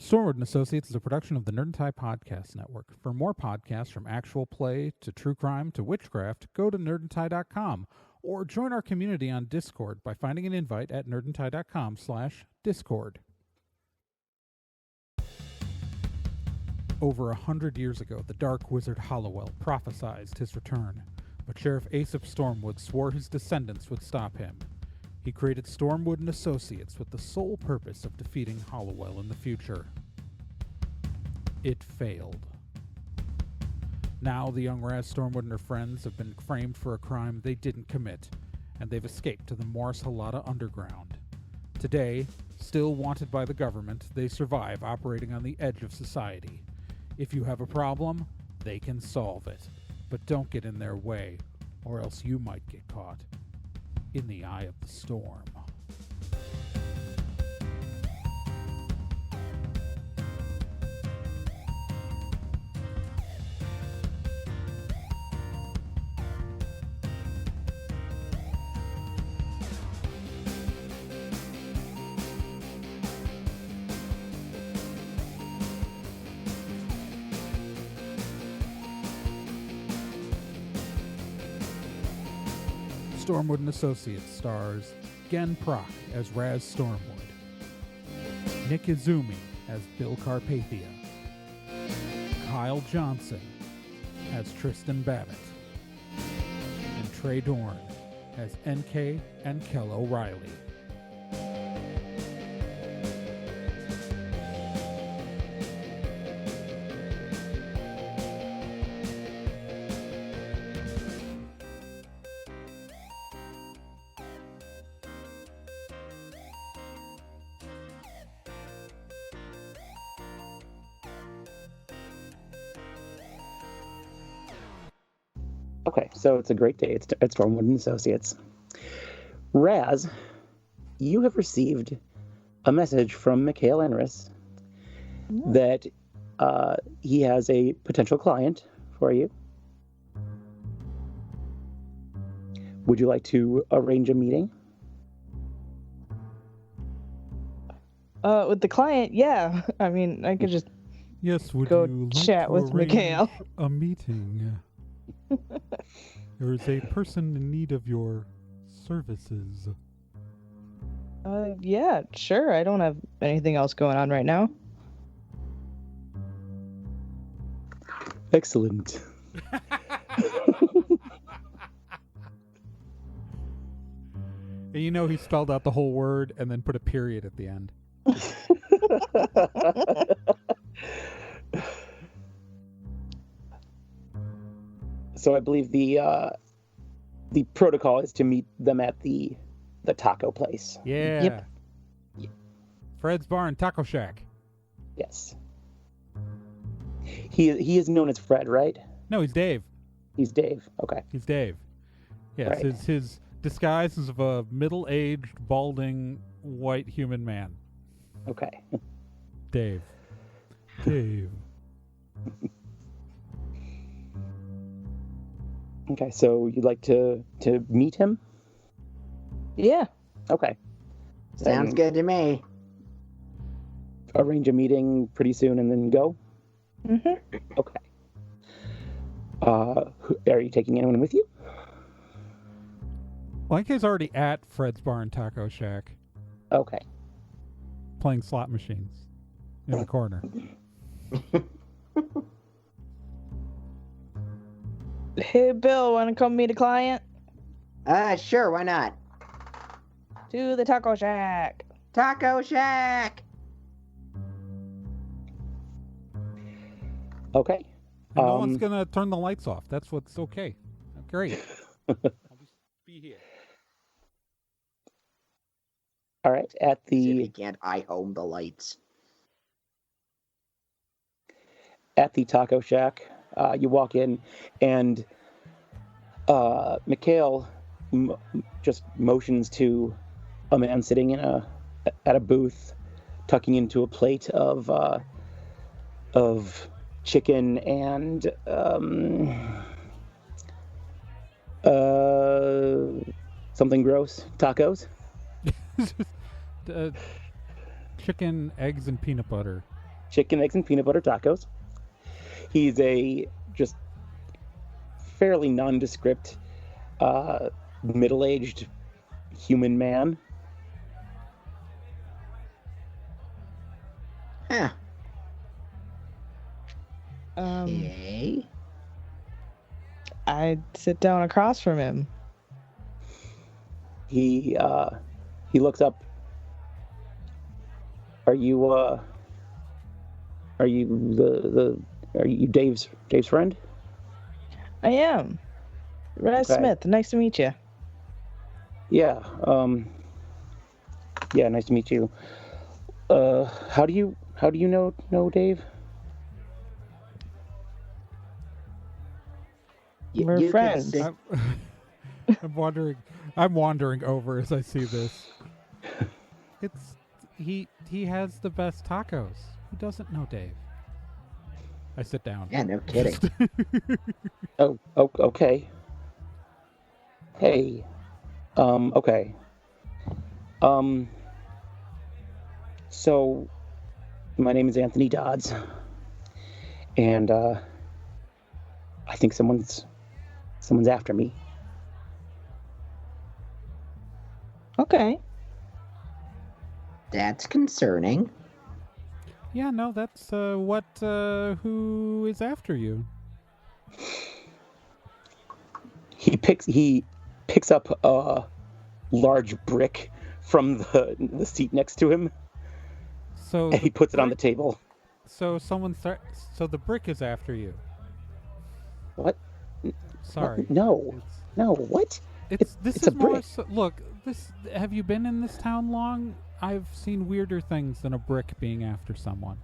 Stormwood & Associates is a production of the Nerd and Tie Podcast Network. For more podcasts from actual play to true crime to witchcraft, go to nerdandtie.com or join our community on Discord by finding an invite at nerdandtie.com/discord. Over 100 years ago, the dark wizard Hollowell prophesied his return, but Sheriff Aesop Stormwood swore his descendants would stop him. He created Stormwood & Associates with the sole purpose of defeating Hollowell in the future. It failed. Now the young Raz Stormwood and her friends have been framed for a crime they didn't commit, and they've escaped to the Morris Halata Underground. Today, still wanted by the government, they survive operating on the edge of society. If you have a problem, they can solve it. But don't get in their way, or else you might get caught in the eye of the storm. Stormwood & Associates stars Gen Proc as Raz Stormwood, Nick Izumi as Bill Carpathia, Kyle Johnson as Tristan Babbitt, and Trey Dorn as NK and Kel O'Reilly. Okay, so it's a great day. It's Stormwood & Associates. Raz, you have received a message from Mikhail Enris that he has a potential client for you. Would you like to arrange a meeting? With the client, yeah. I mean, I could just Yes, would go you like chat to with arrange Mikhail. a meeting? There is a person in need of your services. Yeah, sure. I don't have anything else going on right now. Excellent. You know he spelled out the whole word and then put a period at the end. So I believe the protocol is to meet them at the taco place. Yeah. Yep. Fred's Bar and Taco Shack. Yes. He is known as Fred, right? No, he's Dave. He's Dave. Okay. He's Dave. Yes, Right. his disguise is of a middle-aged, balding, white human man. Okay. Dave. Dave. Okay, so you'd like to meet him? Yeah. Okay. Sounds good to me. Arrange a meeting pretty soon and then go? Mm-hmm. Okay. Are you taking anyone with you? Well, NK's already at Fred's Bar and Taco Shack, Okay. playing slot machines in the corner. Hey, Bill, want to come meet a client? Sure, why not? To the Taco Shack. Taco Shack! Okay. And no one's gonna turn the lights off. That's what's okay. Great. I'll just be here. All right. At See if the he can't home the lights. Taco Shack, you walk in, and Mikhail just motions to a man sitting at a booth, tucking into a plate of chicken and something gross, tacos. Chicken, eggs, and peanut butter. chicken, eggs, and peanut butter tacos. He's a just fairly nondescript, middle-aged human man. Huh. Um, Okay. I'd sit down across from him. He looks up. Are you Dave's friend? I am. Raz Okay. Smith, nice to meet you. Yeah. Yeah, nice to meet you. How do you know Dave? We're You can friends. sit- I'm wandering over as I see this. He has the best tacos. Who doesn't know Dave? I sit down. Yeah, no kidding. Oh, okay. Hey. Okay. So, my name is Anthony Dodds, and I think someone's after me. Okay. That's concerning. Yeah, no, that's who is after you? He picks up a large brick from the seat next to him, So and he puts it on the table. So so the brick is after you. What? Sorry. No. It's, No. What? this it's is a more brick. look, have you been in this town long? I've seen weirder things than a brick being after someone.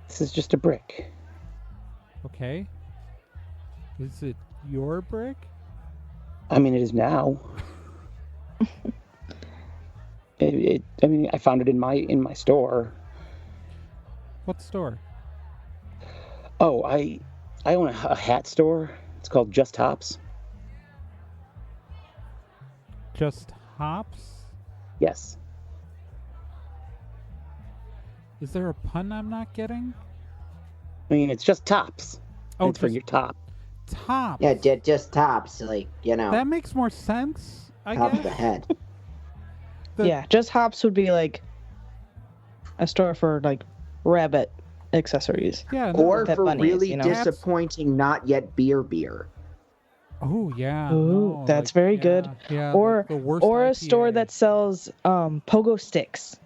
This is just a brick. Okay? Is it your brick? I mean, it is now. I mean, I found it in my store. What store? Oh, I own a hat store. It's called Just Hops. Just hops? Yes. Is there a pun I'm not getting? I mean, it's just tops. Oh, It's for just your top. tops. Yeah, just tops, like, That makes more sense, I top of the guess. head. Yeah, just hops would be like a store for like rabbit accessories. Yeah. No, Or Pet for bunnies, really you know. disappointing, not yet beer. oh yeah. Ooh, no, that's like, very yeah, good. Yeah. Or like the worst or a store IPA. that sells pogo sticks.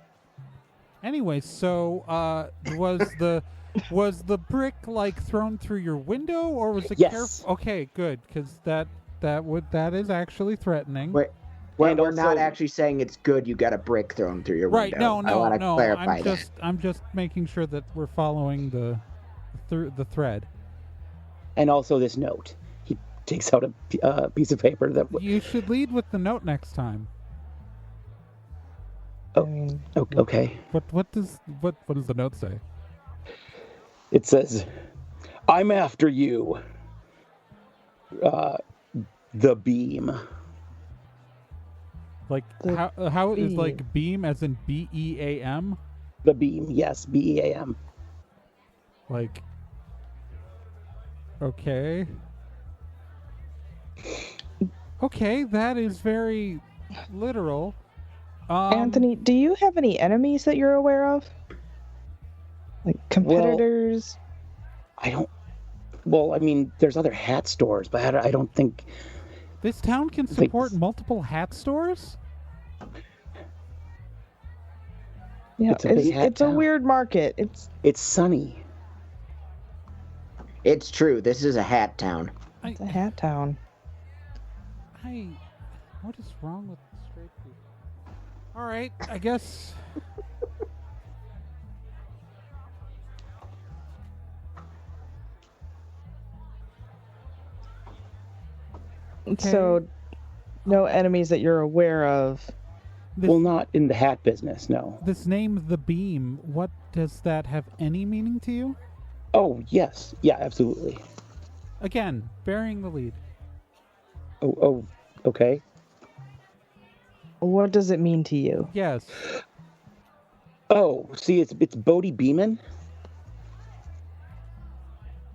Anyway, so was the brick like thrown through your window, or was it Yes. Okay, good, because that is actually threatening. We're And not also- actually saying it's good you got a brick thrown through your Right? window. No, I want to no. clarify I'm just making sure that we're following the thread. And also this note. He takes out a piece of paper that. You should lead with the note next time. Oh. I mean, Okay. What does the note say? It says, "I'm after you. The beam." Like The how is beam. like beam as in BEAM? The beam. Yes, BEAM. Like okay. Okay, that is very literal. Anthony, do you have any enemies that you're aware of? Like competitors? I don't. Well, I mean, there's other hat stores, but I don't think. This town can Like- support multiple hat stores? Yeah, It's a big hat it's a town. weird market. It's sunny. It's true. This is a hat town. It's a hat town. What is wrong with straight people? All right, I guess. So, no enemies that you're aware of. This, Well, not in the hat business, no. this name, the Beam. What does that have any meaning to you? Oh, yes. Yeah, absolutely. Again, bearing the lead. Oh, okay. What does it mean to you? Yes. Oh, see, it's Bodie Beeman.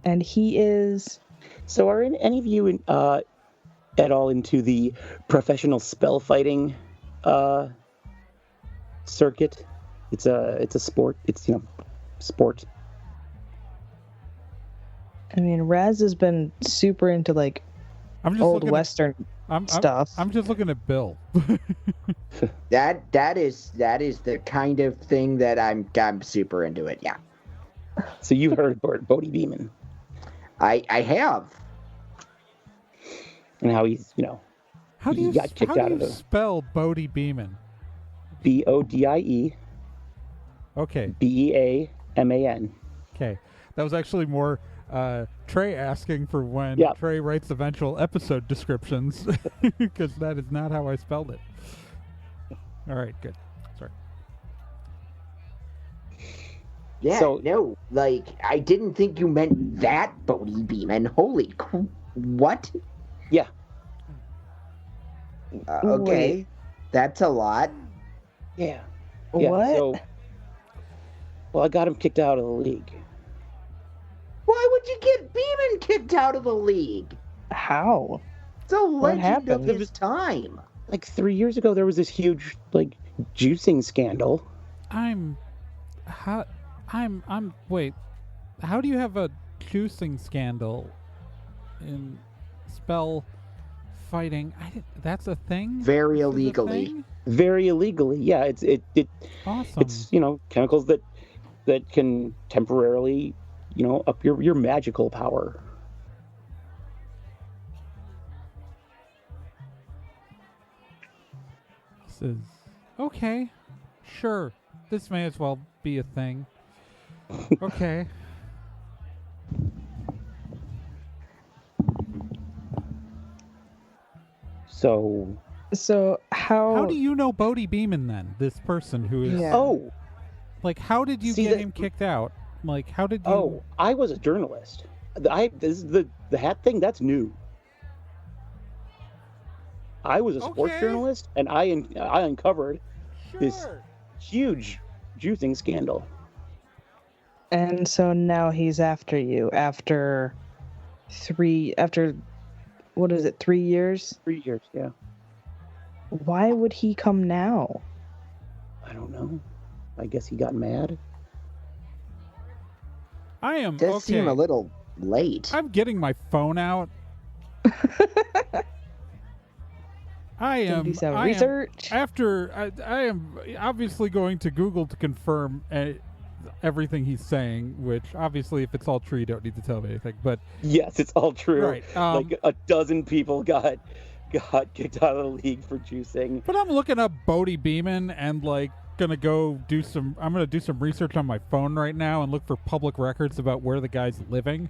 And he is... So are any of you at all into the professional spell fighting circuit? It's a sport. It's sport. I mean, Raz has been super into like I'm just old looking Western stuff. I'm just looking at Bill. That is the kind of thing that I'm super into it. Yeah, So you've heard of Bodhi Beeman I have. and how he's How do you got kicked how out do of you the spell Bodhi Beeman? BODIE Okay. BEAMAN. Okay. That was actually more Trey asking for when Yeah. Trey writes eventual episode descriptions, because that is not how I spelled it. All right, good. Sorry. Yeah, So- no, like I didn't think you meant that Bodhi Beeman. Holy what? Yeah. Okay, Wait. that's a lot. Yeah. Yeah. What? So, well, I got him kicked out of the league. Why would you get Beeman kicked out of the league? How? It's a legend of happened? his time. Like 3 years ago, there was this huge juicing scandal. Wait. How do you have a juicing scandal in spell fighting? That's a thing? Very This is a illegally. thing? Very illegally. Yeah. It's Awesome. it's chemicals that can temporarily up your magical power. This is okay. Sure. This may as well be a thing. Okay. So So How do you know Bodhi Beeman then? This person who is Yeah. oh like, how did you See, get that- him kicked out? Like, how did you? oh I was a journalist. This is the hat thing. That's new. I was a sports Okay. journalist, and I uncovered this Sure. huge juicing scandal. And so now he's after you after what is it, 3 years? 3 years, yeah. Why would he come now? I don't know. I guess he got mad. I am Does okay. seem a little late. I'm getting my phone out. I Gonna am. do some I am- research. after I am obviously going to Google to confirm everything he's saying. Which obviously, if it's all true, you don't need to tell me anything. But Yes, it's all true. right. Like a dozen people got kicked out of the league for juicing. But I'm looking up Bodhi Beeman and gonna go do some. I'm gonna do some research on my phone right now and look for public records about where the guy's living.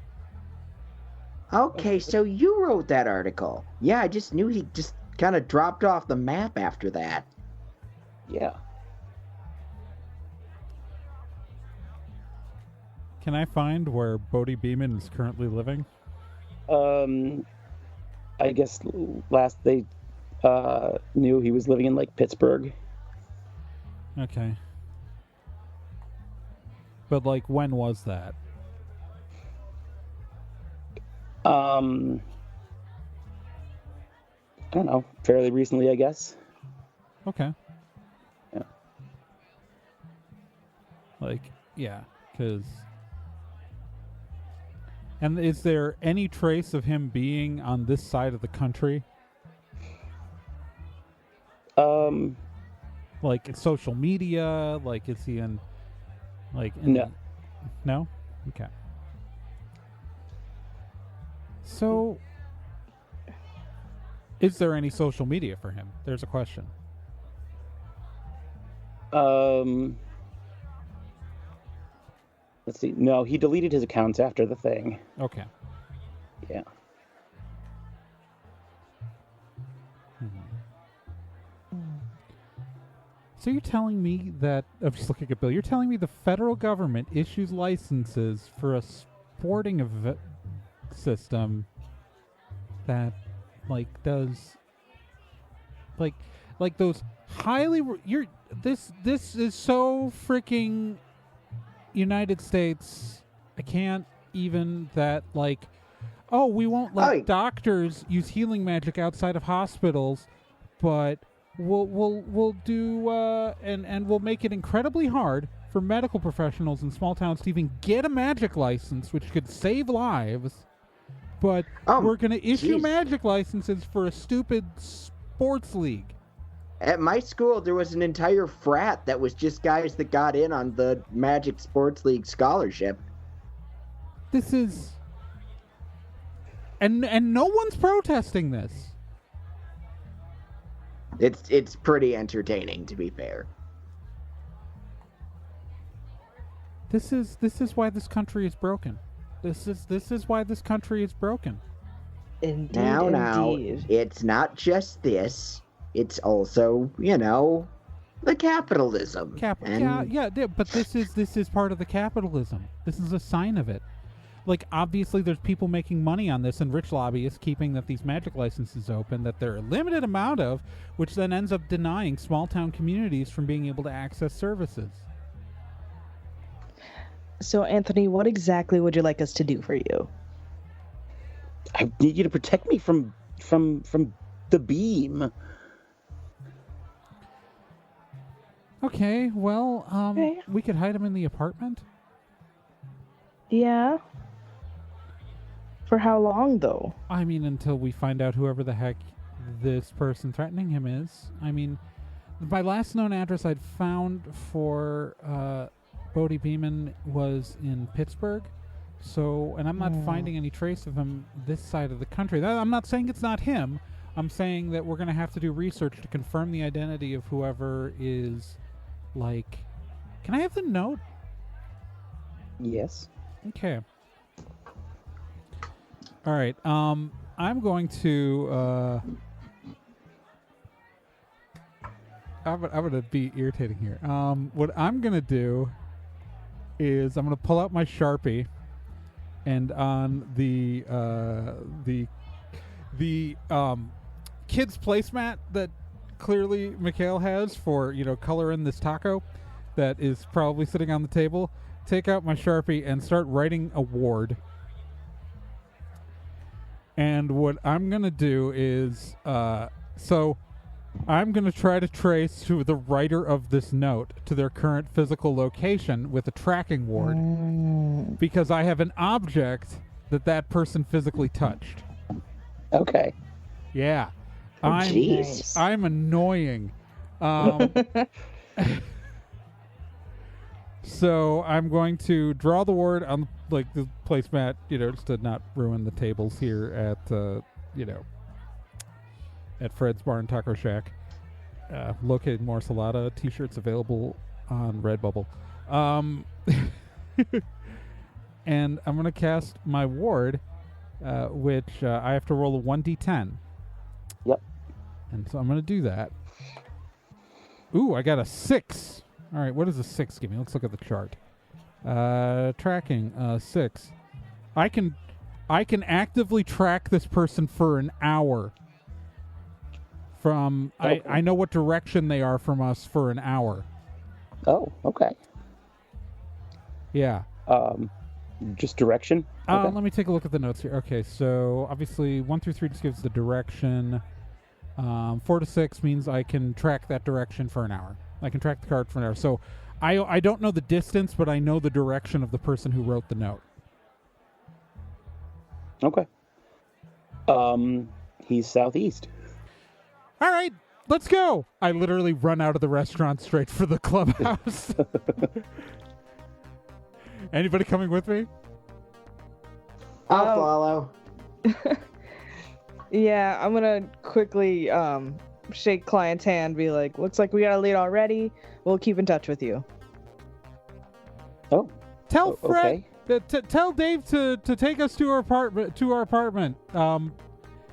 Okay, so you wrote that article. Yeah, I just knew he just kind of dropped off the map after that. Yeah. Can I find where Bodhi Beeman is currently living? I guess last they knew he was living in Pittsburgh. Okay. But when was that? I don't know, fairly recently, I guess. Okay. Yeah. Yeah, because. And is there any trace of him being on this side of the country? Social media? Is he in. No. No? Okay. So. Is there any social media for him? There's a question. Let's see. No, he deleted his accounts after the thing. Okay. Yeah. So you're telling me that I'm just looking at Bill. You're telling me the federal government issues licenses for a sporting event system that does those highly this is so freaking United States. I can't even that like, oh, we won't let Oh. doctors use healing magic outside of hospitals, but we'll do and we'll make it incredibly hard for medical professionals in small towns to even get a magic license, which could save lives. But we're going to issue jeez. magic licenses for a stupid sports league. At my school, there was an entire frat that was just guys that got in on the Magic Sports League scholarship. This is... And no one's protesting this. It's pretty entertaining, to be fair. This is why this country is broken. This is why this country is broken. Indeed, Now, indeed. it's not just this. It's also, the capitalism. But this is part of the capitalism. This is a sign of it. Like, obviously, there's people making money on this, and rich lobbyists keeping that these magic licenses open that there are a limited amount of, which then ends up denying small-town communities from being able to access services. So, Anthony, what exactly would you like us to do for you? I need you to protect me from the beam. Okay, well, Okay. we could hide him in the apartment. Yeah. For how long, though? I mean, until we find out whoever the heck this person threatening him is. I mean, my last known address I'd found for Bodie Beeman was in Pittsburgh. So, and I'm not finding any trace of him this side of the country. I'm not saying it's not him. I'm saying that we're going to have to do research to confirm the identity of whoever is, like... Can I have the note? Yes. Okay. All right. I'm going to. I'm gonna be irritating here. What I'm gonna do is I'm gonna pull out my Sharpie, and on the kids placemat that clearly Mikhail has for color in this taco, that is probably sitting on the table. Take out my Sharpie and start writing a ward. And what I'm going to do is, so I'm going to try to trace to the writer of this note to their current physical location with a tracking ward, because I have an object that person physically touched. Okay. Yeah. Oh, jeez. I'm annoying. So I'm going to draw the word on the placemat, just to not ruin the tables here at at Fred's Bar and Taco Shack, located in More Salada. T-shirts available on Redbubble. And I'm going to cast my ward, which I have to roll a 1d10. Yep. And so I'm going to do that. Ooh, I got a 6. All right, what does a 6 give me? Let's look at the chart. Tracking, 6. I can actively track this person for an hour. From Okay. I know what direction they are from us for an hour. Oh, okay. Yeah. Just direction? Okay. Let me take a look at the notes here. Okay, so obviously 1 through 3 just gives the direction. 4 to 6 means I can track that direction for an hour. I can track the card for an hour. So I don't know the distance, but I know the direction of the person who wrote the note. Okay. He's southeast. All right, let's go. I literally run out of the restaurant straight for the clubhouse. Anybody coming with me? I'll follow. Yeah, I'm gonna quickly shake Client's hand, be like, looks like we got a lead already. We'll keep in touch with you. Oh. Tell Fred. Okay. Tell Dave to take us to our apartment.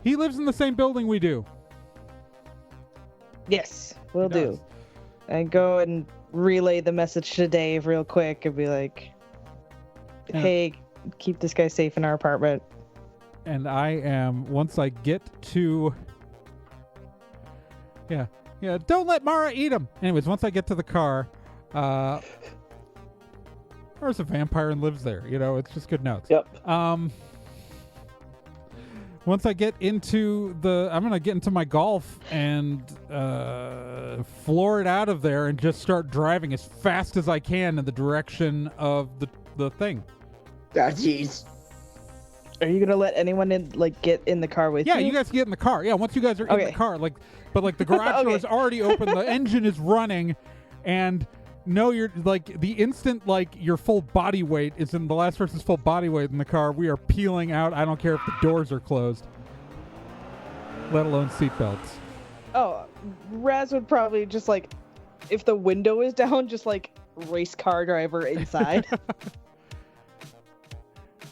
He lives in the same building we do. Yes, we'll He do. does. And go and relay the message to Dave real quick and be like, hey, keep this guy safe in our apartment. And I am, once I get to... Yeah, don't let Mara eat him. Anyways, once I get to the car, there's a vampire and lives there. You know, it's just good notes. Yep. Once I get into I'm gonna get into my Golf and floor it out of there and just start driving as fast as I can in the direction of the thing. Ah, jeez. Are you gonna let anyone in, like, get in the car with you? Yeah, you guys get in the car. Yeah, once you guys are in the Okay. car, but the garage door is already open, the engine is running, and no, you're like the instant your full body weight is in the last person's full body weight in the car. We are peeling out. I don't care if the doors are closed, let alone seatbelts. Oh, Raz would probably just if the window is down, just race car driver inside.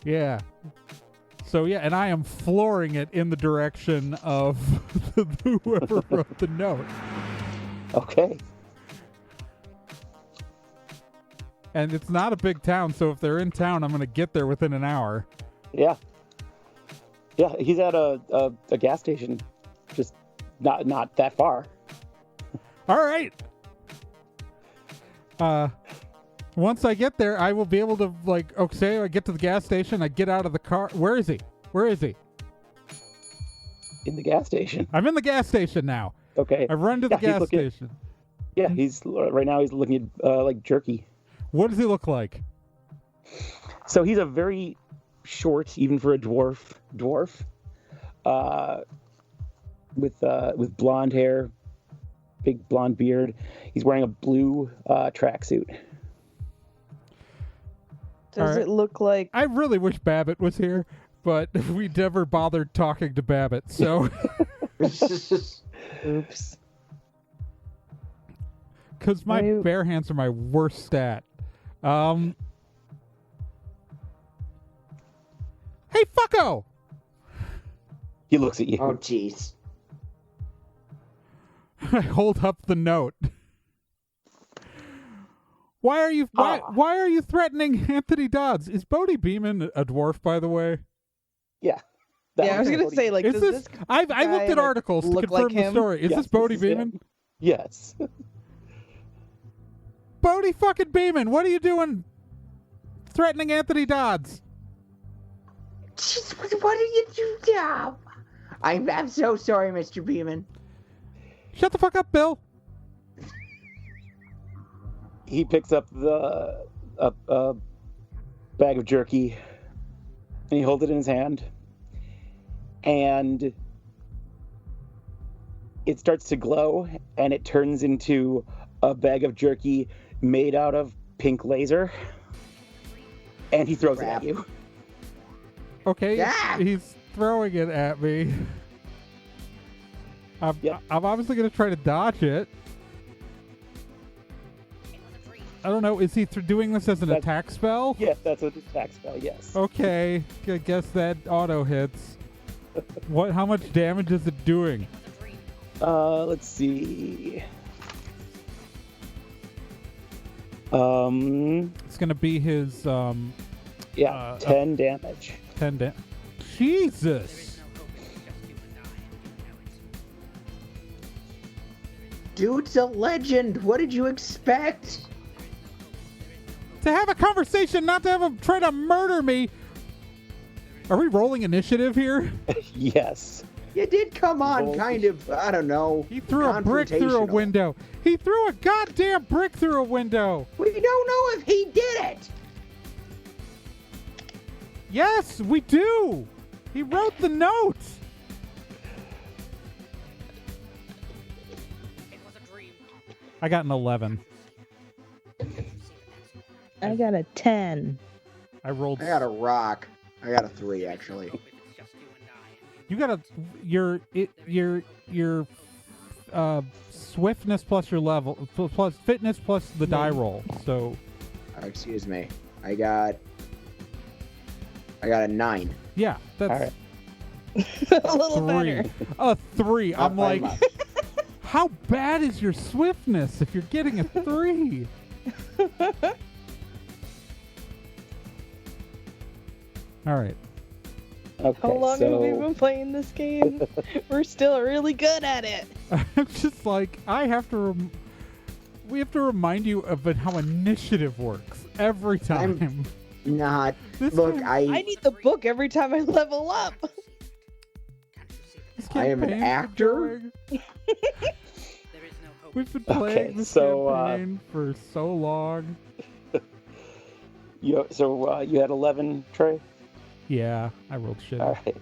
Yeah. So yeah, and I am flooring it in the direction of whoever wrote the note. Okay. And it's not a big town, so if they're in town, I'm going to get there within an hour. Yeah. Yeah, he's at a gas station, just not that far. All right. Once I get there, I will be able to say I get to the gas station, I get out of the car. Where is he? In the gas station. I'm in the gas station now. Okay. I run to the gas station. Yeah, he's right now he's looking at jerky. What does he look like? So he's a very short, even for a dwarf, with blonde hair, big blonde beard. He's wearing a blue tracksuit. Does it look like... I really wish Babbitt was here, but we never bothered talking to Babbitt, so... Oops. Because my bare hands are my worst stat. Hey, fucko! He looks at you. Oh, jeez. I hold up the note. Why are you threatening Anthony Dodds? Is Bodie Beeman a dwarf, by the way? Yeah. Yeah, I was gonna say, is does this? I looked at articles to confirm like the him? story. Is Yes, this Bodie this is Beeman? him. Yes. Bodie fucking Beeman, what are you doing? Threatening Anthony Dodds? Jeez, what are you doing now? I'm so sorry, Mr. Beeman. Shut the fuck up, Bill. He picks up the bag of jerky and he holds it in his hand, and it starts to glow, and it turns into a bag of jerky made out of pink laser, and he throws it at you. Okay, Yeah. he's throwing it at me. I'm obviously going to try to dodge it. I don't know. Is he doing this as an attack spell? Yes, that's an attack spell, yes. Okay, I guess that auto hits. How much damage is it doing? Let's see. It's going to be his 10 damage. 10 damage. Jesus. Dude's a legend. What did you expect? To have a conversation, not to have him try to murder me. Are we rolling initiative here? Yes. You did come on, kind of, I don't know. He threw a brick through a confrontational. window. He threw a goddamn brick through a window. We don't know if he did it. Yes, we do. He wrote the note. I got an 11. I got a 10. I rolled. I got a rock. I got a 3, actually. You got your swiftness plus your level plus fitness plus the die roll. So. Excuse me. I got a 9. Yeah, that's All right. A little better. A 3. I'm Not by like, much. how bad is your swiftness if you're getting a 3? All right. Okay, How long have we been playing this game? We're still really good at it. I'm just like, we have to remind you of how initiative works. every time. Not. This Look, game- I need the book every time I level up. this I am an campaign's been actor? going- We've been playing Okay, this so, campaign for so long. You had 11, Trey? Yeah, I rolled shit. All right.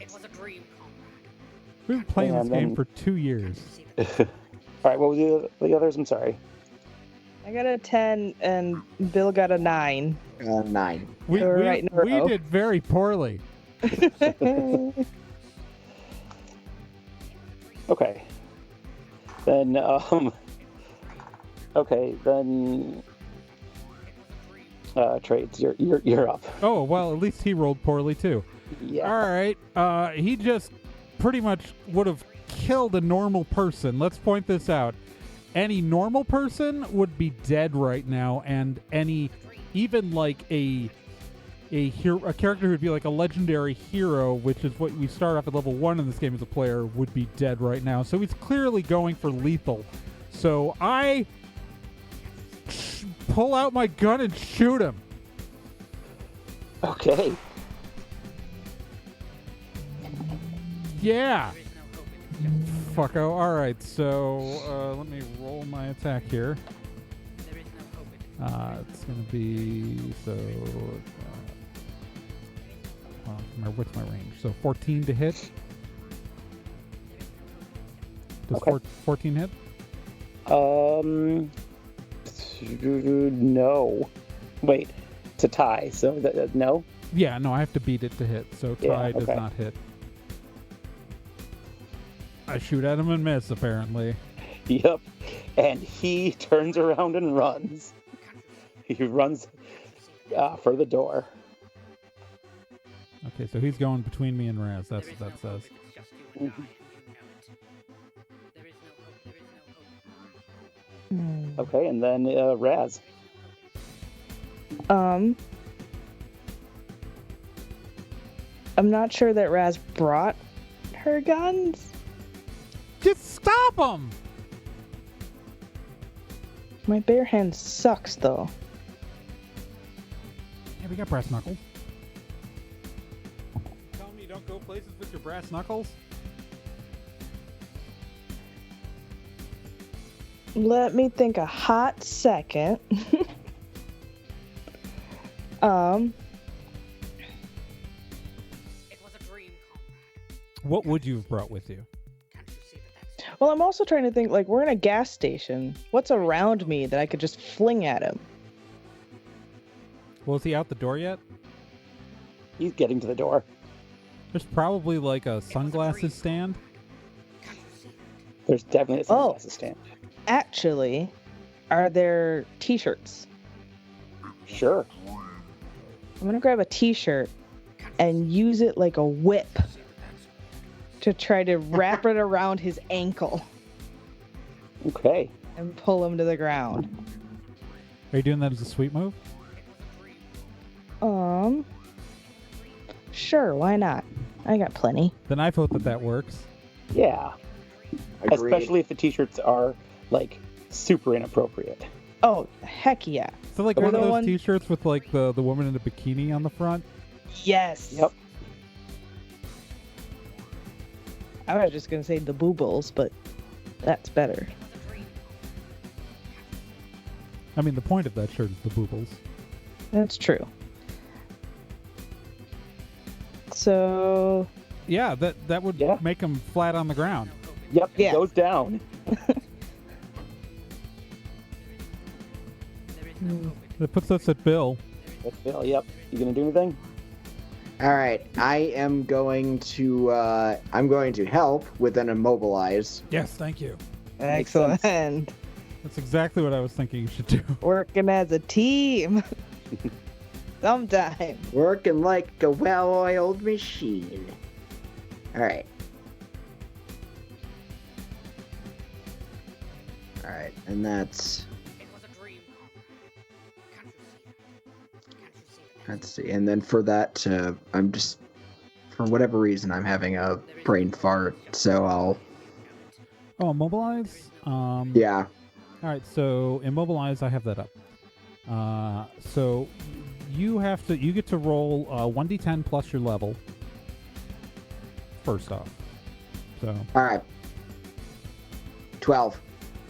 We've been playing this And game then- for 2 years. All right, what was the others? I'm sorry. I got a 10 and Bill got a 9. 9. We, We're right in a we row. did very poorly. Okay. Then, okay, then, trades. You're up. Oh, well, at least he rolled poorly too. Yeah. All right. He just pretty much would have killed a normal person. Let's point this out. Any normal person would be dead right now, and even like a character who would be like a legendary hero, which is what we start off at level 1 in this game as a player, would be dead right now. So he's clearly going for lethal. So I pull out my gun and shoot him. Okay. Yeah. Fucko. All right. So let me roll my attack here. It's gonna be what's my range? So 14 to hit. Does Okay. 14 hit? No. Wait, to tie. So no. Yeah. No, I have to beat it to hit. So Yeah, tie does okay. not hit. I shoot at him and miss. Apparently. Yep. And he turns around and runs. He runs for the door. Okay. So he's going between me and Raz. That's what that says. Mhm. Hmm. Okay, and then Raz. I'm not sure that Raz brought her guns. Just stop him! My bare hand sucks though. Yeah, we got brass knuckles. Tell me you don't go places with your brass knuckles? Let me think a hot second. What would you have brought with you? Well, I'm also trying to think, like, we're in a gas station. What's around me that I could just fling at him? Well, is he out the door yet? He's getting to the door. There's probably like a sunglasses stand. There's definitely a sunglasses stand. Actually, are there t-shirts? Sure. I'm gonna grab a t-shirt and use it like a whip to try to wrap it around his ankle Okay. and pull him to the ground. Are you doing that as a sweep move? Sure, why not? I got plenty. Then I vote that works. Yeah. Agreed. Especially if the t-shirts are like super inappropriate. Oh, heck yeah. So like Or one of the those one- t-shirts with like the woman in a bikini on the front. Yes. Yep. I was just gonna say the boobles, but that's better. I mean, the point of that shirt is the boobles. That's true. So, Yeah, that would Yeah. make him flat on the ground. Yep. Yeah. It goes down. That puts us at Bill. That's Bill. Yep. You gonna do anything? All right, I am going to help with an immobilize. Yes, thank you. Makes sense. excellent. That's exactly what I was thinking you should do. Working as a team. Sometime. Working like a well-oiled machine. All right. All right, and that's. Let's see, and then for that, I'm just, for whatever reason, I'm having a brain fart, so I'll. Oh, immobilize. Yeah. All right, so immobilize. I have that up. So you get to roll 1d10 plus your level. First off. So All right. 12.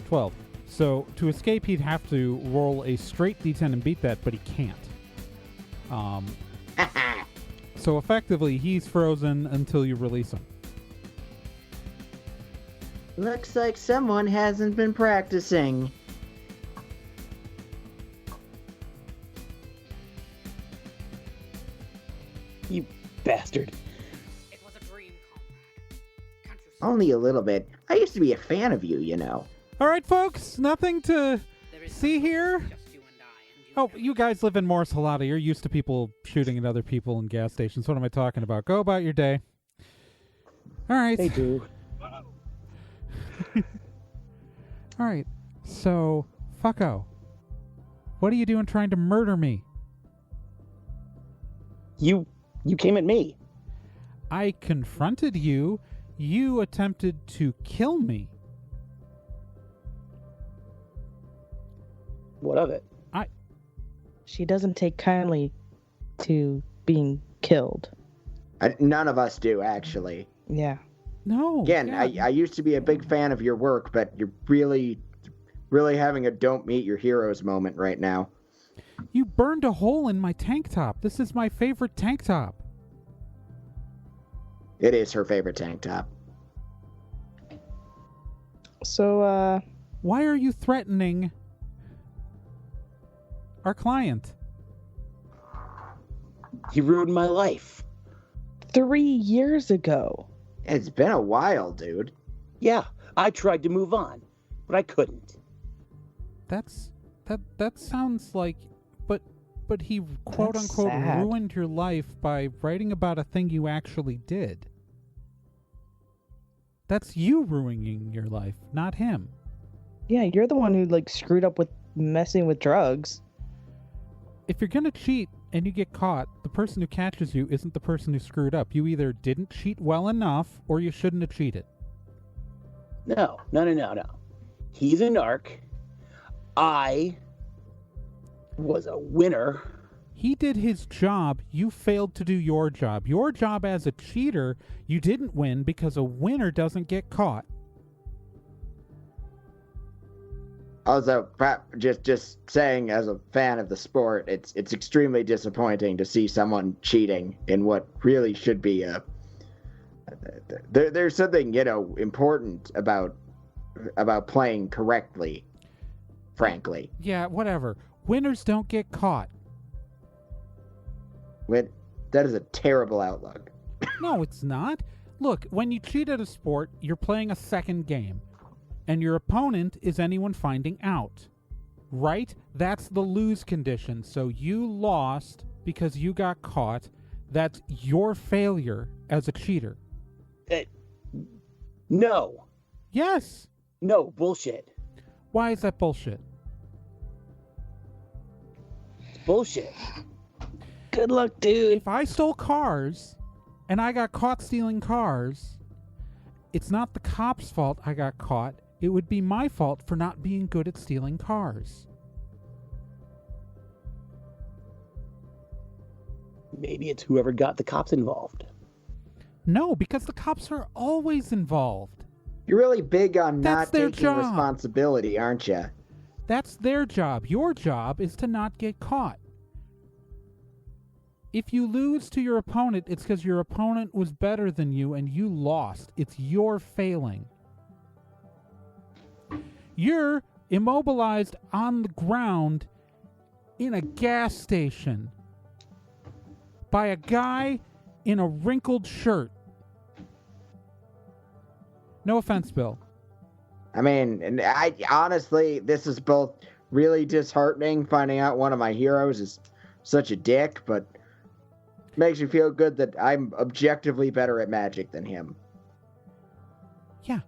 12. So to escape, he'd have to roll a straight d10 and beat that, but he can't. So effectively, he's frozen until you release him. Looks like someone hasn't been practicing. You bastard. It was a dream, comrade. Can't you see? Only a little bit. I used to be a fan of you, you know. All right, folks, nothing to There is see no one, here. just you and I, and you Oh, never you guys live in Morris Halata. You're used to people shooting at other people in gas stations. What am I talking about? Go about your day. All right. They do. All right. So, fucko. What are you doing trying to murder me? You came at me. I confronted you. You attempted to kill me. What of it? She doesn't take kindly to being killed. None of us do, actually. Yeah. No. Again, yeah. I used to be a big fan of your work, but you're really having a don't meet your heroes moment right now. You burned a hole in my tank top. This is my favorite tank top. It is her favorite tank top. So, Why are you threatening our client? You ruined my life. 3 years ago. It's been a while, dude. Yeah, I tried to move on, but I couldn't. That sounds like, but he quote That's unquote sad. ruined your life by writing about a thing you actually did. That's you ruining your life, not him. Yeah, you're the one who, like, screwed up with messing with drugs. If you're gonna cheat and you get caught, the person who catches you isn't the person who screwed up. You either didn't cheat well enough or you shouldn't have cheated. No. He's a narc. I was a winner. He did his job. You failed to do your job. Your job as a cheater, you didn't win because a winner doesn't get caught. Also, just saying, as a fan of the sport, it's extremely disappointing to see someone cheating in what really should be a. There's something important about playing correctly. Frankly, Yeah, whatever. Winners don't get caught. that is a terrible outlook. No, it's not. Look, when you cheat at a sport, you're playing a second game. And your opponent is anyone finding out. Right? That's the lose condition. So you lost because you got caught. That's your failure as a cheater. No. Yes. No, bullshit. Why is that bullshit? It's bullshit. Good luck, dude. If I stole cars and I got caught stealing cars, it's not the cops' fault I got caught. It would be my fault for not being good at stealing cars. Maybe it's whoever got the cops involved. No, because the cops are always involved. You're really big on That's not their taking job. responsibility, aren't you? That's their job. Your job is to not get caught. If you lose to your opponent, it's because your opponent was better than you and you lost. It's your failing. You're immobilized on the ground in a gas station by a guy in a wrinkled shirt. No offense, Bill. I mean, and I honestly, this is both really disheartening finding out one of my heroes is such a dick, but makes me feel good that I'm objectively better at magic than him. Yeah.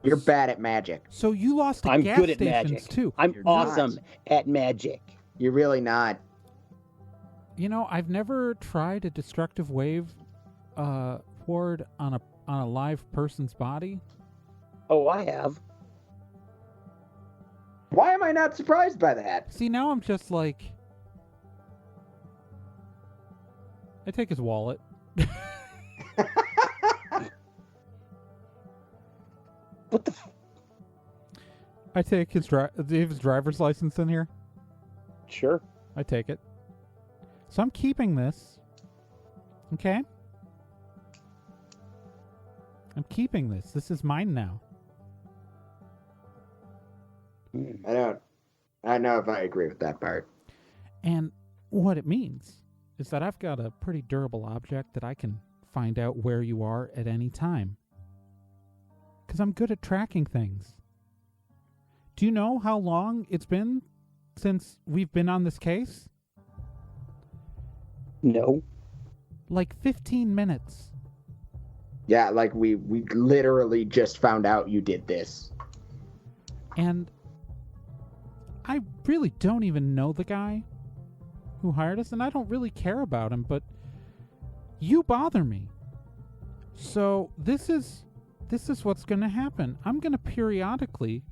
You're bad at magic. So you lost to I'm gas good at stations magic. too. I'm You're awesome not. at magic. You're really not. You know, I've never tried a destructive wave ward on a live person's body. Oh, I have. Why am I not surprised by that? See, now I'm just like... I take his wallet. What the? I take his do you have his driver's license in here? Sure. I take it. So I'm keeping this. Okay? I'm keeping this. This is mine now. I don't know if I agree with that part. And what it means is that I've got a pretty durable object that I can find out where you are at any time. Because I'm good at tracking things. Do you know how long it's been since we've been on this case? No. Like 15 minutes. Yeah, like we literally just found out you did this. And I really don't even know the guy who hired us, and I don't really care about him, but you bother me. So this is what's going to happen. I'm going to periodically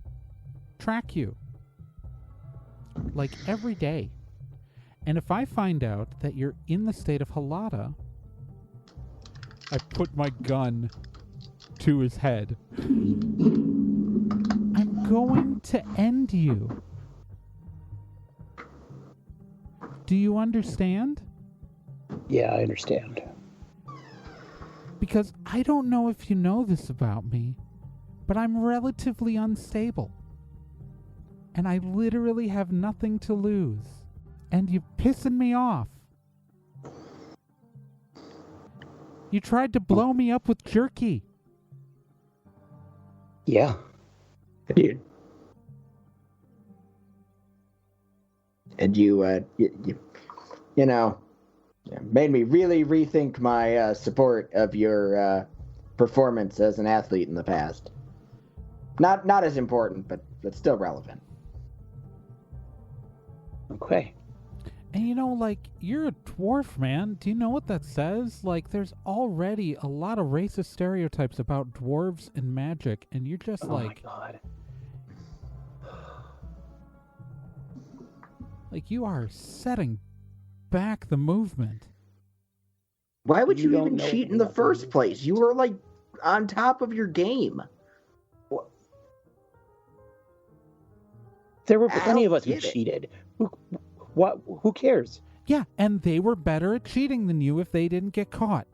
track you. Like every day. And if I find out that you're in the state of Halata, I put my gun to his head. I'm going to end you. Do you understand? Yeah, I understand. Because I don't know if you know this about me, but I'm relatively unstable. And I literally have nothing to lose. And you're pissing me off. You tried to blow me up with jerky. Yeah. Dude. And you know, made me really rethink my support of your performance as an athlete in the past. Not as important, but still relevant. Okay. And you know, like, you're a dwarf, man. Do you know what that says? Like, there's already a lot of racist stereotypes about dwarves and magic, and you're just Oh like... my god. Like, you are setting back the movement. Why would You you don't even know cheat in the nothing. first place? You were like on top of your game. There were plenty of us who get it. cheated. Who cares? Yeah, and they were better at cheating than you if they didn't get caught.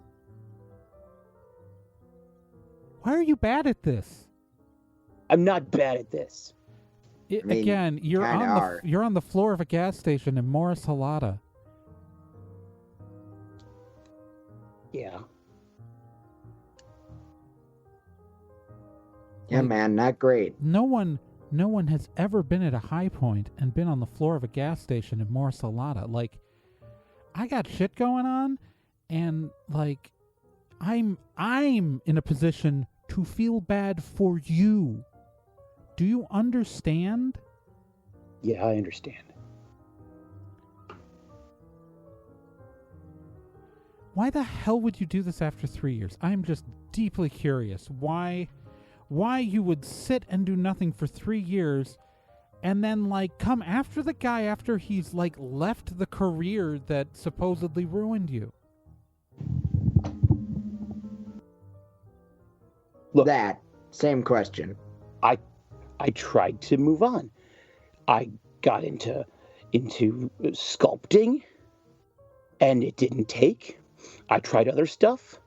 Why are you bad at this? I'm not bad at this. I mean, Again, you're kinda on are. you're on the floor of a gas station in Morris Halata. Yeah. Yeah, man, not great. No one has ever been at a high point and been on the floor of a gas station in Morris Halata. Like, I got shit going on, and like, I'm in a position to feel bad for you. Do you understand? Yeah, I understand. Why the hell would you do this after 3 years? I'm just deeply curious. Why you would sit and do nothing for 3 years and then, like, come after the guy after he's, like, left the career that supposedly ruined you? Look, That same question. I tried to move on. I got into sculpting, and it didn't take. I tried other stuff.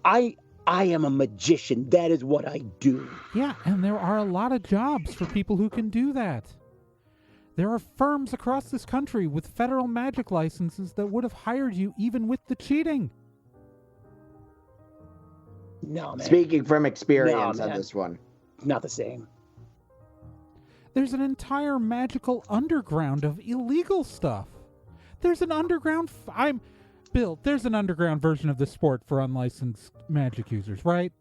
I am a magician. That is what I do. Yeah, and there are a lot of jobs for people who can do that. There are firms across this country with federal magic licenses that would have hired you even with the cheating. No, man. Speaking from experience No, on man. this one. Not the same. There's an entire magical underground of illegal stuff. There's an underground... Bill, there's an underground version of this sport for unlicensed magic users, right?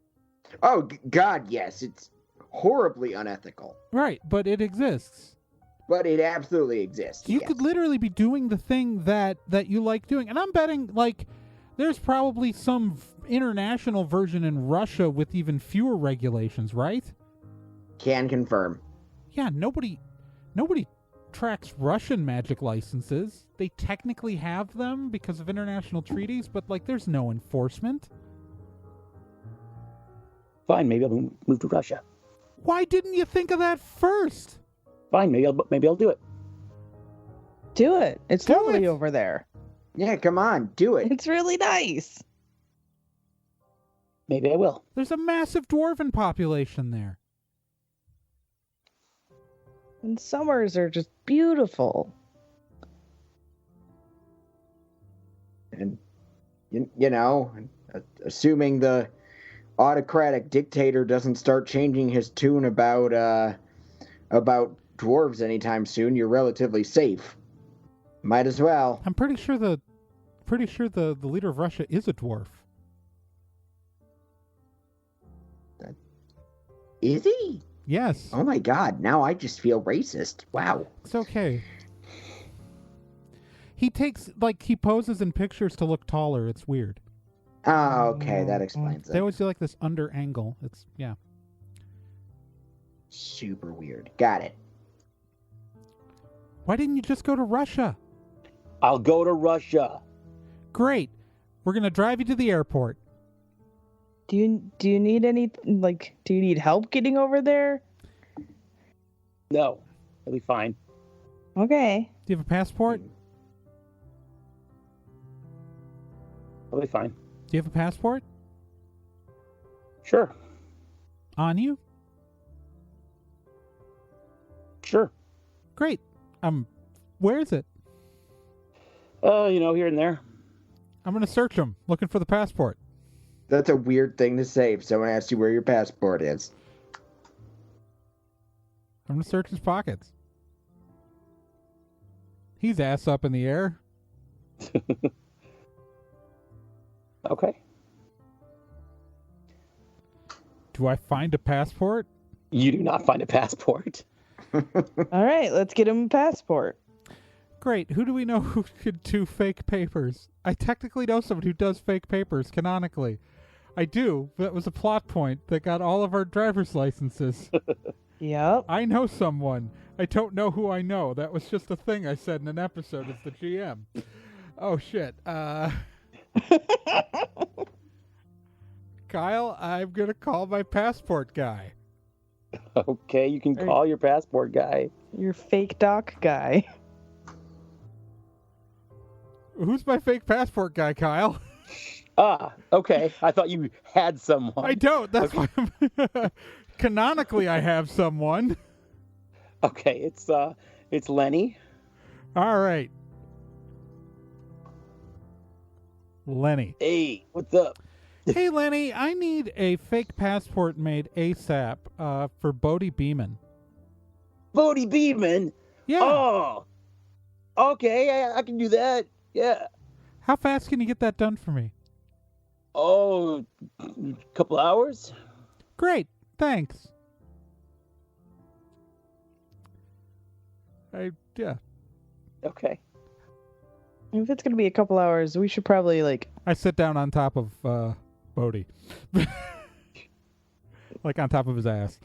Oh, God, yes. It's horribly unethical. Right, but it exists. But it absolutely exists. You yes. could literally be doing the thing that you like doing. And I'm betting, like, there's probably some international version in Russia with even fewer regulations, right? Can confirm. Yeah, nobody tracks Russian magic licenses. They technically have them because of international treaties, but like there's no enforcement. Fine, maybe I'll move to Russia. Why didn't you think of that first? Fine, maybe I'll do it. Do it. It's Do lovely it. over there. Yeah, come on, do it. It's really nice. Maybe I will. There's a massive dwarven population there. And summers are just beautiful. And you know, assuming the autocratic dictator doesn't start changing his tune about dwarves anytime soon, you're relatively safe. Might as well. I'm pretty sure the leader of Russia is a dwarf. Is he? Yes. Oh my god, now I just feel racist. Wow. It's okay. He poses in pictures to look taller. It's weird. Oh, okay, that explains They it. always do like this under angle. It's, yeah. Super weird. Got it. Why didn't you just go to Russia? I'll go to Russia. Great. We're going to drive you to the airport. Do you need any do you need help getting over there? No, it'll be fine. Okay. Do you have a passport? I'll be fine. Do you have a passport? Sure. On you? Sure. Great. Where is it? Here and there. I'm going to search them, looking for the passport. That's a weird thing to say if someone asks you where your passport is. I'm going to search his pockets. He's ass up in the air. Okay. Do I find a passport? You do not find a passport. All right, let's get him a passport. Great. Who do we know who could do fake papers? I technically know someone who does fake papers, canonically. I do. That was a plot point that got all of our driver's licenses. Yep. I know someone. I don't know who I know. That was just a thing I said in an episode as the GM. Oh, shit. Kyle, I'm going to call my passport guy. Okay, you can call your passport guy. Your fake doc guy. Who's my fake passport guy, Kyle? Ah, okay. I thought you had someone. I don't. That's why I'm... Canonically, I have someone. Okay, it's Lenny. All right. Lenny. Hey, what's up? Hey, Lenny, I need a fake passport made ASAP for Bodie Beeman. Bodie Beeman? Yeah. Oh, okay, I can do that. Yeah. How fast can you get that done for me? Oh, a couple hours? Great. Thanks. Yeah. Okay. If it's gonna be a couple hours, we should probably I sit down on top of Bodie. Like on top of his ass.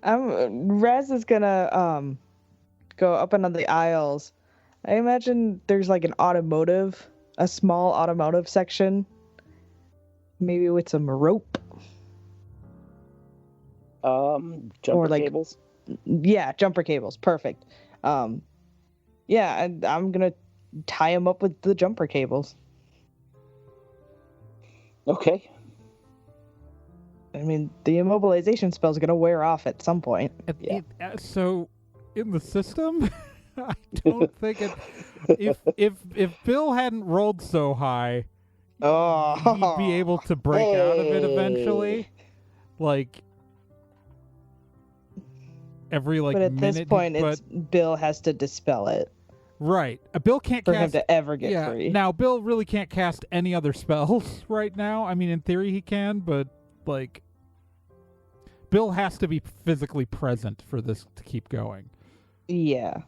Raz is gonna go up and on the aisles. I imagine there's like a small automotive section, maybe with some rope. Jumper like- cables. Yeah, jumper cables, perfect. Yeah, and I'm gonna tie him up with the jumper cables. Okay. I mean, the immobilization spell's gonna wear off at some point. Yeah. So, in the system, I don't think it. If Bill hadn't rolled so high, he'd be able to break out of it eventually. Like every But at minute. this point, it's Bill has to dispel it right. Bill can't for cast. him to ever get free. Now Bill really can't cast any other spells right now. I mean, in theory he can, but Bill has to be physically present for this to keep going. Yeah.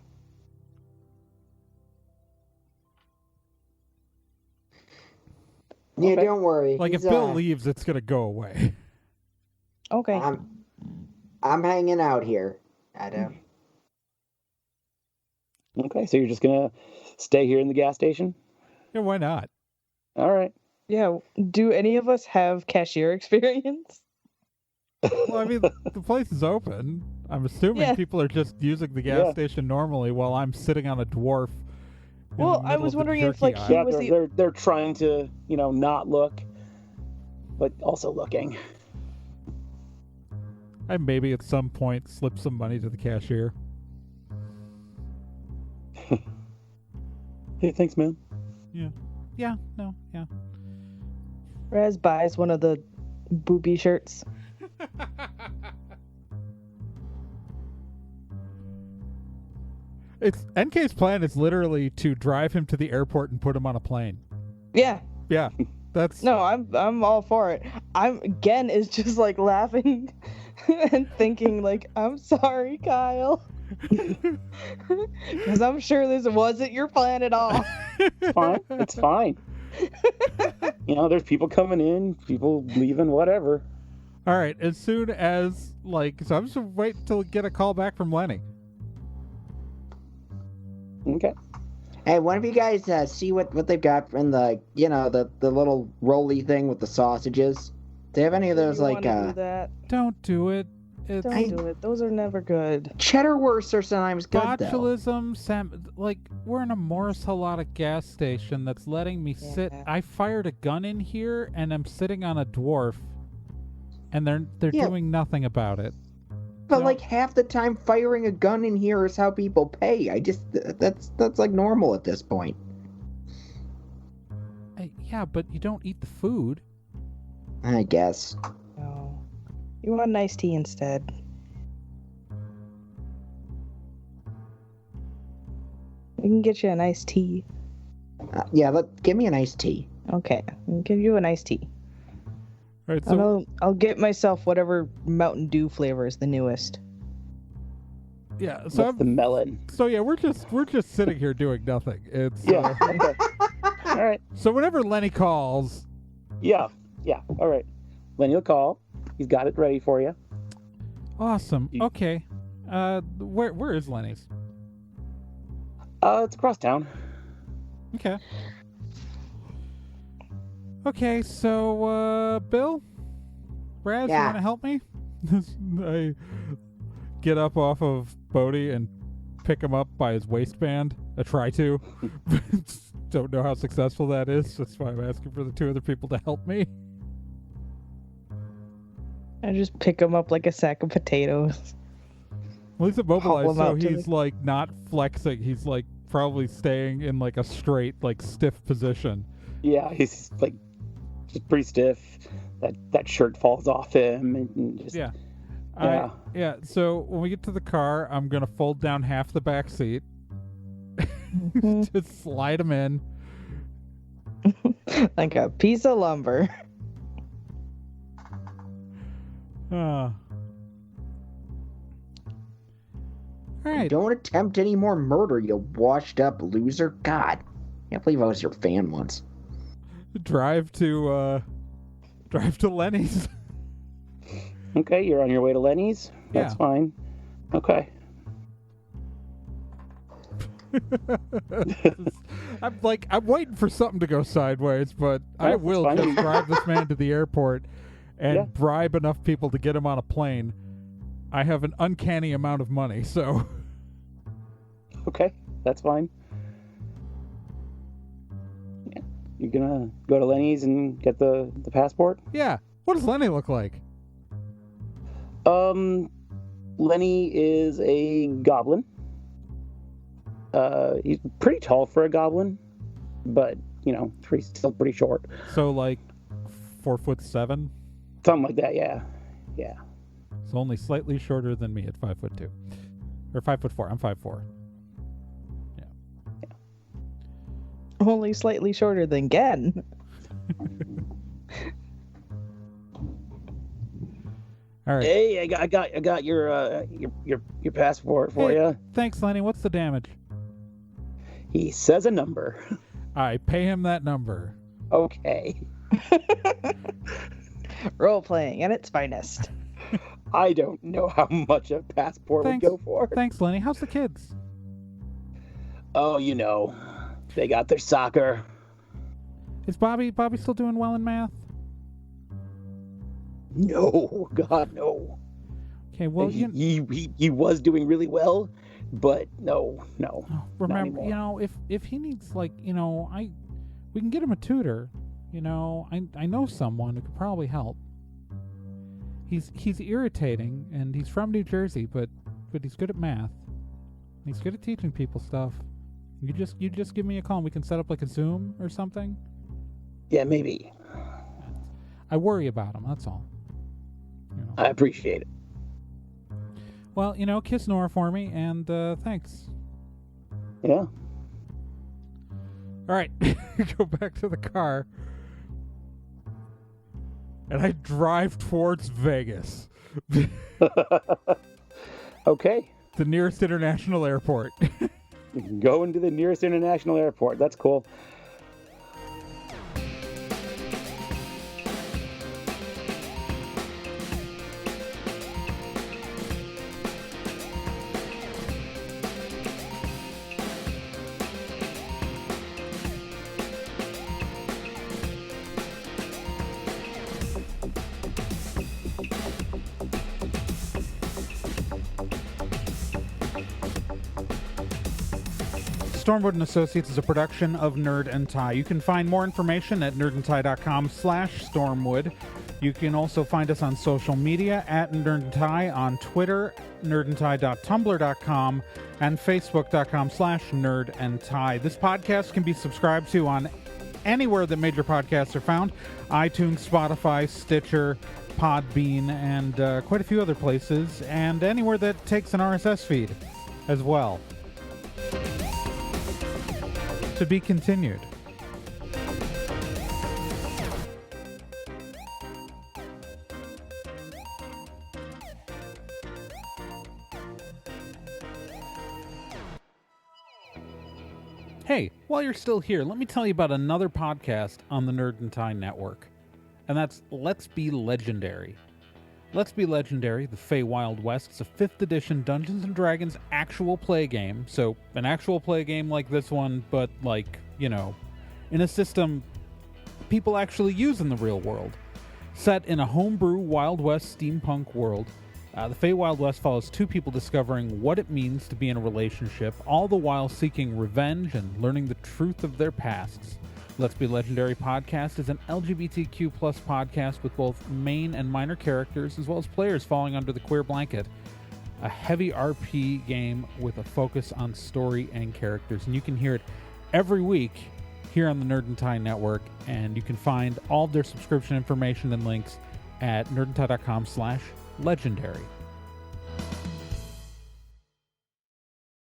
Yeah, Okay. don't worry. Like if He's, Bill leaves, it's gonna go away. Okay. I'm hanging out here. I don't. Okay, so you're just gonna stay here in the gas station? Yeah, why not? All right. Yeah. Do any of us have cashier experience? Well, I mean, the place is open. I'm assuming Yeah. people are just using the gas Yeah. station normally while I'm sitting on a dwarf. in the Well, I middle was of the wondering if, jerky like, he aisle. was the. They're trying to, not look, but also looking. I maybe at some point slip some money to the cashier. Hey, thanks, man. Yeah, no, yeah. Raz buys one of the booby shirts. It's NK's plan is literally to drive him to the airport and put him on a plane. Yeah. Yeah, that's No, I'm all for it. Gen is just like laughing and thinking like, I'm sorry, Kyle. Because I'm sure this wasn't your plan at all. It's fine. It's fine. There's people coming in, people leaving, whatever. all right. As soon as so I'm just waiting till get a call back from Lenny. Okay. Hey, one of you guys see what they've got in the the little rolly thing with the sausages? Do they have any of those You like wanna do that? Don't do it. It's Don't do it. Those are never good. cheddar wursts are sometimes good though. botulism. We're in a Morris Halata gas station that's letting me sit. Yeah. I fired a gun in here and I'm sitting on a dwarf, and they're Yeah. doing nothing about it. But No. like half the time, firing a gun in here is how people pay. That's like normal at this point. Yeah, but you don't eat the food. I guess. No. You want an iced tea instead. We can get you an iced tea. Yeah, give me an iced tea. Okay, I'll give you an iced tea. All right, And so I'll get myself whatever Mountain Dew flavor is the newest. yeah, so What's the melon? we're just sitting here doing nothing. It's Yeah. Okay. All right. so whenever Lenny calls, Yeah. All right. Lenny will call. He's got it ready for you. awesome. Okay, where is Lenny's? It's across town. Okay. Okay, so Bill, Raz, you Yeah. want to help me? I get up off of Bodhi and pick him up by his waistband. I try to. Don't know how successful that is. That's why I'm asking for the two other people to help me. I just pick him up like a sack of potatoes. Well, he's Haul immobilized, him so out to he's like not flexing. He's like probably staying in like a straight, like stiff position. Yeah, he's like just pretty stiff. That shirt falls off him and just Yeah. Yeah. So when we get to the car, I'm gonna fold down half the back seat, Mhm. just slide him in. Like a piece of lumber. All right. Don't attempt any more murder, you washed up loser. God, can't believe I was your fan once. Drive to Lenny's. Okay, you're on your way to Lenny's. That's Yeah. fine. Okay. I'm waiting for something to go sideways, but I That's will fine. just drive this man to the airport and Yeah. bribe enough people to get him on a plane. I have an uncanny amount of money, so Okay, that's fine. Yeah. You're gonna go to Lenny's and get the passport? yeah. What does Lenny look like? Lenny is a goblin. He's pretty tall for a goblin, but still pretty short. So like 4'7", Something like that, yeah. Yeah. so only slightly shorter than me at 5'2", or 5'4". I'm 5'4". Only slightly shorter than Gen. All right. Hey, I got your passport for Hey. you. Thanks, Lenny. What's the damage? He says a number. I pay him that number. Okay. Role playing at its finest. I don't know how much a passport Thanks. would go for. Thanks, Lenny. How's the kids? Oh, they got their soccer. Is Bobby still doing well in math? No, God, no. Okay, well, he was doing really well, but no. remember, anymore. if he needs, we can get him a tutor. I know someone who could probably help. He's irritating, and he's from New Jersey, but he's good at math. He's good at teaching people stuff. You just give me a call, and we can set up a Zoom or something. Yeah, maybe. I worry about him. That's all. I appreciate it. Well, kiss Nora for me, and thanks. Yeah. All right, go back to the car, and I drive towards Vegas, Okay. the nearest international airport. Going to the nearest international airport. That's cool. Stormwood & Associates is a production of Nerd and Tie. You can find more information at nerdandtie.com/Stormwood. You can also find us on social media at Nerd and Tie on Twitter, nerdandtie.tumblr.com, and facebook.com/nerdandtie. This podcast can be subscribed to on anywhere that major podcasts are found: iTunes, Spotify, Stitcher, Podbean, and quite a few other places, and anywhere that takes an RSS feed as well. To be continued. Hey, while you're still here, let me tell you about another podcast on the Nerd and Tie Network, and that's Let's Be Legendary. Let's Be Legendary, the Feywild West, is a 5th edition Dungeons & Dragons actual play game. So, an actual play game like this one, but in a system people actually use in the real world. Set in a homebrew Wild West steampunk world, the Feywild West follows two people discovering what it means to be in a relationship, all the while seeking revenge and learning the truth of their pasts. Let's Be Legendary podcast is an LGBTQ+ podcast with both main and minor characters, as well as players falling under the queer blanket. A heavy RP game with a focus on story and characters. And you can hear it every week here on the Nerd and Tie Network, and you can find all of their subscription information and links at nerdandtie.com/legendary.